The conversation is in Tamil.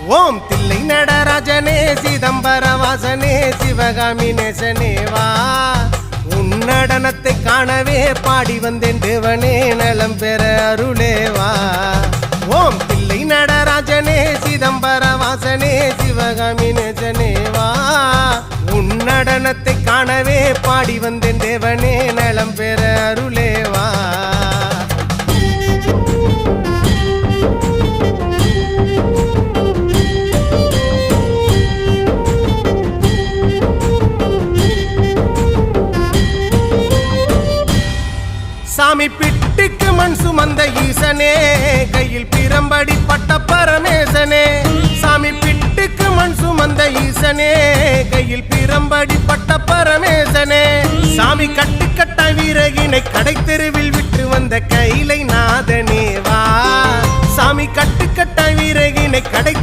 ஓம் தில்லை நடராஜனே சிதம்பர வாசனே சிவகாமி நேசனே வா உன் நடனத்தை காணவே பாடி வந்தேன் தேவனே நலம் பெற அருளேவா ஓம் தில்லை நடராஜனே சிதம்பர வாசனே சிவகாமி நேசனே வா உன் நடனத்தை காணவே பாடி வந்தேன் தேவனே நலம் பெற அருளேவா சாமி பிட்டுக்கு மண் சுமந்த ஈசனே கையில் பிரம்படி பட்ட பரமேசனே சாமி பிட்டுக்கு மண் சுமந்த ஈசனே கையில் பிரம்படி பட்ட பரமேசனே சாமி கட்டுக்கட்ட வீரகினை கடை தெருவில் விட்டு வந்த கைலை நாதனே வா சாமி கட்டுக்கட்ட வீரகினை கடை